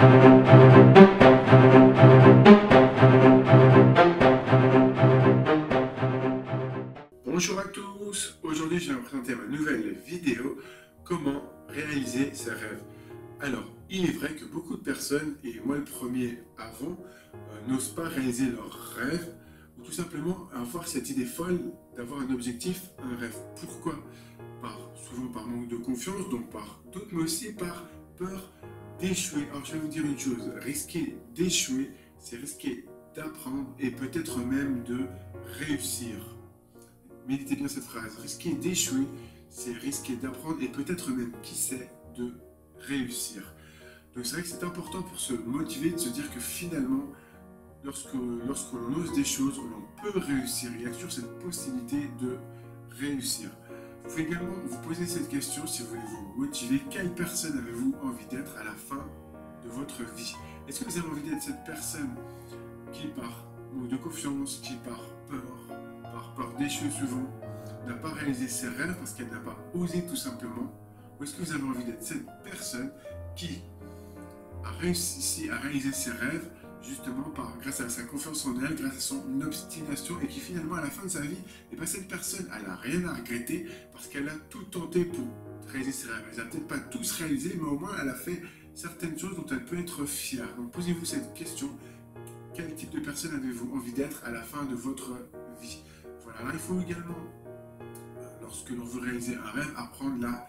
Bonjour à tous, aujourd'hui je vais vous présenter ma nouvelle vidéo, comment réaliser ses rêves. Alors, il est vrai que beaucoup de personnes, et moi le premier avant, n'osent pas réaliser leurs rêves, ou tout simplement avoir cette idée folle d'avoir un objectif, un rêve. Pourquoi? Souvent par manque de confiance, donc par doute, mais aussi par peur d'échouer. Alors je vais vous dire une chose, risquer d'échouer, c'est risquer d'apprendre et peut-être même de réussir. Méditez bien cette phrase, risquer d'échouer, c'est risquer d'apprendre et peut-être même, qui sait, de réussir. Donc c'est vrai que c'est important pour se motiver, de se dire que finalement, lorsque l'on ose des choses, on peut réussir. Il y a toujours cette possibilité de réussir. Vous pouvez également vous poser cette question si vous voulez vous motiver. Quelle personne avez-vous envie d'être à la fin de votre vie? Est-ce que vous avez envie d'être cette personne qui, par manque de confiance, qui par peur d'échouer souvent, n'a pas réalisé ses rêves parce qu'elle n'a pas osé tout simplement? Ou est-ce que vous avez envie d'être cette personne qui a réussi à réaliser ses rêves justement grâce à sa confiance en elle, grâce à son obstination, et qui finalement à la fin de sa vie, et bien cette personne, elle n'a rien à regretter parce qu'elle a tout tenté pour réaliser ses rêves. Elle n'a peut-être pas tous réalisé, mais au moins elle a fait certaines choses dont elle peut être fière. Donc posez-vous cette question, quel type de personne avez-vous envie d'être à la fin de votre vie? Voilà, alors il faut également, lorsque l'on veut réaliser un rêve, apprendre la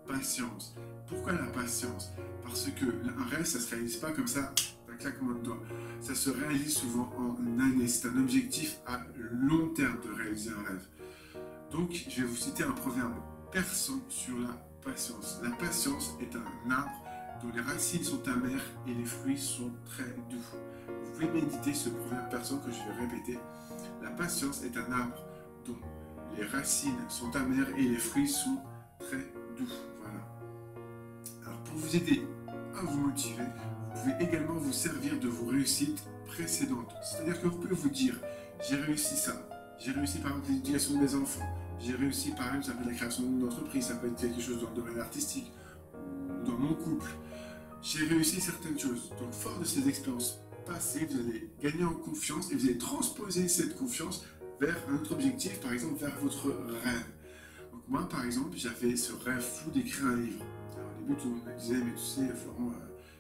patience. Pourquoi la patience? Parce que un rêve, ça ne se réalise pas comme ça, d'un claquement de doigts. Ça se réalise souvent en années. C'est un objectif à long terme de réaliser un rêve. Donc, je vais vous citer un proverbe persan sur la patience. La patience est un arbre dont les racines sont amères et les fruits sont très doux. Vous pouvez méditer ce proverbe persan que je vais répéter. La patience est un arbre dont les racines sont amères et les fruits sont très doux. Voilà. Alors pour vous aider à vous motiver, vous pouvez également vous servir de vos réussites précédentes. C'est-à-dire que vous pouvez vous dire, j'ai réussi ça, j'ai réussi par exemple l'éducation de mes enfants, j'ai réussi par exemple, ça peut être la création d'une entreprise, ça peut être quelque chose dans le domaine artistique, dans mon couple, j'ai réussi certaines choses. Donc fort de ces expériences passées, vous allez gagner en confiance et vous allez transposer cette confiance vers un autre objectif, par exemple vers votre rêve. Donc moi, par exemple, j'avais ce rêve fou d'écrire un livre. Alors, au début, tout le monde me disait, mais tu sais, Florent,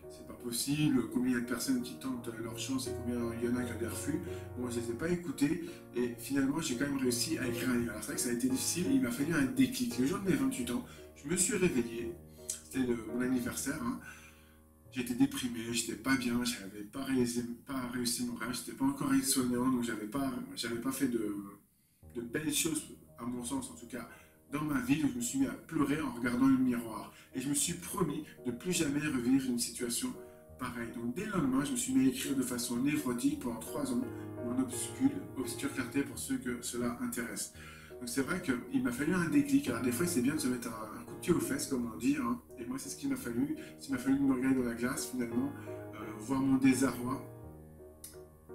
c'est pas possible, combien il y a de personnes qui tentent leur chance et combien il y en a qui ont des refus. Bon, je ne les ai pas écoutés et finalement, j'ai quand même réussi à écrire un livre. Alors c'est vrai que ça a été difficile, il m'a fallu un déclic. Le jour de mes 28 ans, je me suis réveillé, c'était mon anniversaire, hein. J'étais déprimé, j'étais pas bien, je n'avais pas réussi mon rêve, j'étais pas encore aide-soignant, donc j'avais pas fait de belles choses, à mon sens en tout cas, dans ma vie. Donc je me suis mis à pleurer en regardant le miroir. Et je me suis promis de plus jamais revivre une situation pareille. Donc dès le lendemain, je me suis mis à écrire de façon névrotique pendant 3 ans, mon obscure clarté pour ceux que cela intéresse. Donc c'est vrai qu'il m'a fallu un déclic. Alors des fois, c'est bien de se mettre un coup de pied aux fesses, comme on dit, hein. Et moi, c'est ce qu'il m'a fallu. Il m'a fallu me regarder dans la glace, finalement, voir mon désarroi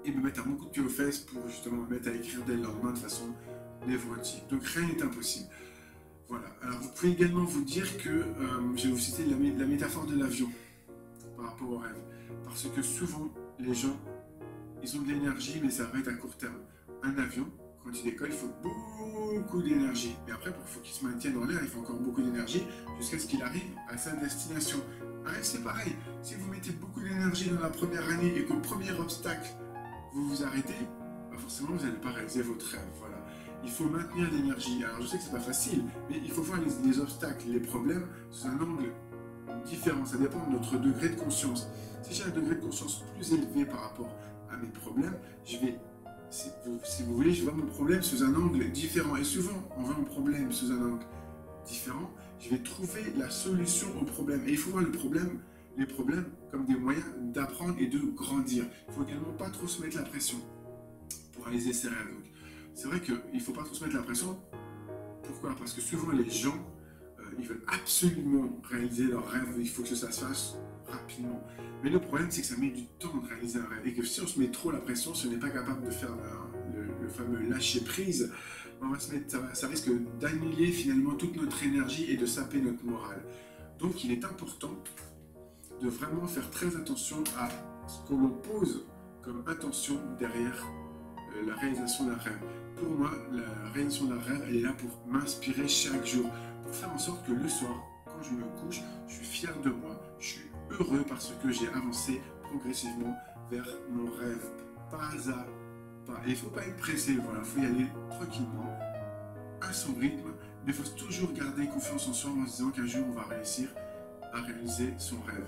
et me mettre un bon coup de pied aux fesses pour justement me mettre à écrire dès le lendemain de façon névrotique. Donc rien n'est impossible. Voilà. Alors vous pouvez également vous dire que, je vais vous citer la métaphore de l'avion par rapport au rêve. Parce que souvent, les gens, ils ont de l'énergie, mais ça va être à court terme. Un avion, quand il décolle, il faut beaucoup d'énergie. Et après, il faut qu'il se maintienne en l'air, il faut encore beaucoup d'énergie jusqu'à ce qu'il arrive à sa destination. Un rêve, c'est pareil. Si vous mettez beaucoup d'énergie dans la première année et qu'au premier obstacle, vous vous arrêtez, bah forcément, vous n'allez pas réaliser votre rêve. Voilà. Il faut maintenir l'énergie. Alors, je sais que c'est pas facile, mais il faut voir les obstacles, les problèmes sous un angle différent. Ça dépend de notre degré de conscience. Si j'ai un degré de conscience plus élevé par rapport à mes problèmes, je vais, si vous voulez, je vois mon problème sous un angle différent. Et souvent, on voit mon problème sous un angle différent, je vais trouver la solution au problème. Et il faut voir les problèmes comme des moyens d'apprendre et de grandir. Il ne faut également pas trop se mettre la pression pour réaliser ses rêves. Donc, c'est vrai qu'il ne faut pas trop se mettre la pression. Pourquoi? Parce que souvent les gens, ils veulent absolument réaliser leurs rêves, il faut que ça se fasse rapidement. Mais le problème, c'est que ça met du temps de réaliser un rêve. Et que si on se met trop la pression, si on n'est pas capable de faire le fameux lâcher prise, on va se mettre, ça risque d'annuler finalement toute notre énergie et de saper notre morale. Donc il est important de vraiment faire très attention à ce qu'on pose comme intention derrière la réalisation d'un rêve. Pour moi, la réalisation d'un rêve, elle est là pour m'inspirer chaque jour, pour faire en sorte que le soir, quand je me couche, je suis fier de moi, je suis heureux parce que j'ai avancé progressivement vers mon rêve, pas à pas. Et il ne faut pas être pressé, voilà, il faut y aller tranquillement, à son rythme, mais il faut toujours garder confiance en soi en se disant qu'un jour on va réussir à réaliser son rêve.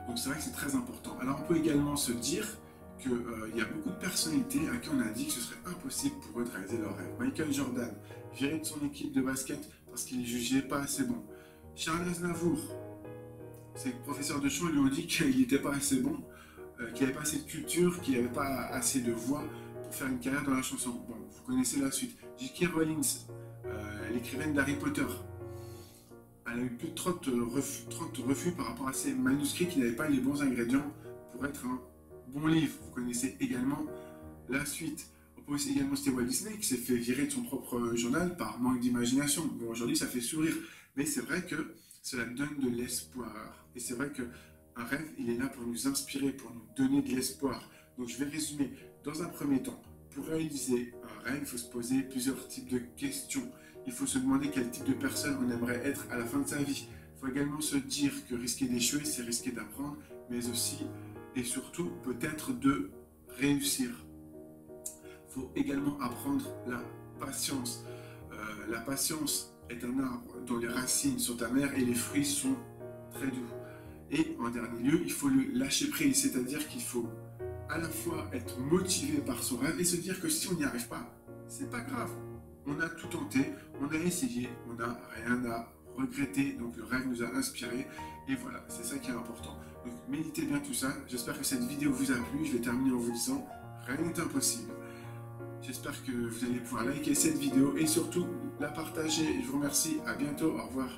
Donc c'est vrai que c'est très important. Alors on peut également se dire qu'il y a beaucoup de personnalités à qui on a dit que ce serait impossible pour eux de réaliser leur rêve. Michael Jordan, viré de son équipe de basket parce qu'il est jugé pas assez bon. Charles Aznavour, ses professeurs de chant lui ont dit qu'il n'était pas assez bon, qu'il n'avait pas assez de culture, qu'il n'avait pas assez de voix pour faire une carrière dans la chanson. Bon, vous connaissez la suite. J.K. Rowling, l'écrivaine d'Harry Potter, elle a eu plus de 30 refus par rapport à ses manuscrits qui n'avaient pas les bons ingrédients pour être un bon livre. Vous connaissez également la suite. On peut aussi également citer Walt Disney qui s'est fait virer de son propre journal par manque d'imagination. Bon, aujourd'hui, ça fait sourire, mais c'est vrai que cela donne de l'espoir. Et c'est vrai qu'un rêve, il est là pour nous inspirer, pour nous donner de l'espoir. Donc je vais résumer. Dans un premier temps, pour réaliser un rêve, il faut se poser plusieurs types de questions. Il faut se demander quel type de personne on aimerait être à la fin de sa vie. Il faut également se dire que risquer d'échouer, c'est risquer d'apprendre, mais aussi et surtout peut-être de réussir. Il faut également apprendre la patience. La patience est un arbre dont les racines sont amères et les fruits sont très doux. Et en dernier lieu, il faut le lâcher prise, c'est-à-dire qu'il faut à la fois être motivé par son rêve et se dire que si on n'y arrive pas, c'est pas grave. On a tout tenté, on a essayé, on n'a rien à regretter, donc le rêve nous a inspiré, et voilà, c'est ça qui est important. Donc méditez bien tout ça, j'espère que cette vidéo vous a plu, je vais terminer en vous disant, rien n'est impossible. J'espère que vous allez pouvoir liker cette vidéo et surtout la partager. Je vous remercie, à bientôt, au revoir.